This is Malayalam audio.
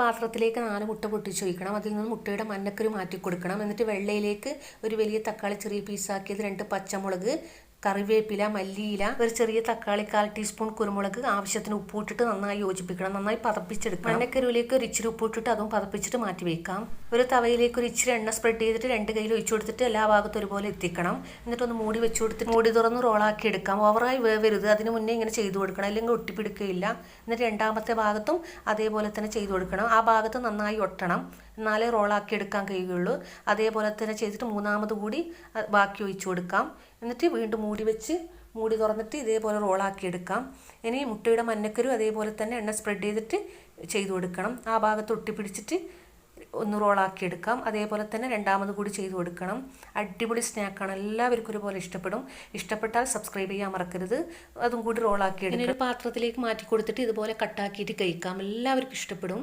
പാത്രത്തിലേക്ക് 4 മുട്ട പൊട്ടിച്ച് ഒഴിക്കണം. അതിൽ നിന്ന് മുട്ടയുടെ മഞ്ഞക്കരു മാറ്റി കൊടുക്കണം. എന്നിട്ട് വെള്ളയിലേക്ക് ഒരു വലിയ തക്കാളി ചെറിയ പീസാക്കിയത്, 2 പച്ചമുളക്, കറിവേപ്പില, മല്ലിയില, ഒരു ചെറിയ തക്കാളി, 1/4 ടീസ്പൂൺ കുരുമുളക്, ആവശ്യത്തിന് ഉപ്പ് ഇട്ടിട്ട് നന്നായി യോജിപ്പിക്കണം. നന്നായി പതപ്പിച്ചെടുക്കണം. മഞ്ഞക്കരുവിലേക്ക് ഒരു ഇച്ചിരി ഉപ്പ് ഇട്ടിട്ട് അതും പതപ്പിച്ചിട്ട് മാറ്റി വെക്കാം. ഒരു തവയിലേക്ക് ഒരു ഇച്ചിരി എണ്ണ സ്പ്രെഡ് ചെയ്തിട്ട് 2 കയ്യിൽ ഒഴിച്ചു കൊടുത്തിട്ട് എല്ലാ ഭാഗത്തും ഒരുപോലെ എത്തിക്കണം. എന്നിട്ടൊന്ന് മൂടി വെച്ച് കൊടുത്തിട്ട് മൂടി തുറന്ന് റോളാക്കി എടുക്കാം. ഓവറായി വേവരുത്, അതിന് മുന്നേ ഇങ്ങനെ ചെയ്തു കൊടുക്കണം, അല്ലെങ്കിൽ ഒട്ടിപ്പിടിക്കുകയില്ല. എന്നിട്ട് രണ്ടാമത്തെ ഭാഗത്തും അതേപോലെ തന്നെ ചെയ്തു കൊടുക്കണം. ആ ഭാഗത്ത് നന്നായി ഒട്ടണം, എന്നാലേ റോളാക്കി എടുക്കാൻ കഴിയുകയുള്ളൂ. അതേപോലെ തന്നെ ചെയ്തിട്ട് മൂന്നാമത് കൂടി ബാക്കി ഒഴിച്ചു കൊടുക്കാം. എന്നിട്ട് വീണ്ടും മൂടി തുറന്നിട്ട് ഇതേപോലെ റോളാക്കി എടുക്കാം. ഇനി മുട്ടയുടെ മഞ്ഞക്കരു അതേപോലെ തന്നെ എണ്ണ സ്പ്രെഡ് ചെയ്തിട്ട് ചെയ്തു കൊടുക്കണം. ആ ഭാഗത്ത് ഒട്ടിപ്പിടിച്ചിട്ട് ഒന്ന് റോളാക്കി എടുക്കാം. അതേപോലെ തന്നെ രണ്ടാമത് കൂടി ചെയ്തു കൊടുക്കണം. അടിപൊളി സ്നാക്കാണ്, എല്ലാവർക്കും ഒരുപോലെ ഇഷ്ടപ്പെടും. ഇഷ്ടപ്പെട്ടാൽ സബ്സ്ക്രൈബ് ചെയ്യാൻ മറക്കരുത്. അതും കൂടി റോളാക്കി എടുക്കാം. ഒരു പാത്രത്തിലേക്ക് മാറ്റി കൊടുത്തിട്ട് ഇതുപോലെ കട്ടാക്കിയിട്ട് കഴിക്കാം, എല്ലാവർക്കും ഇഷ്ടപ്പെടും.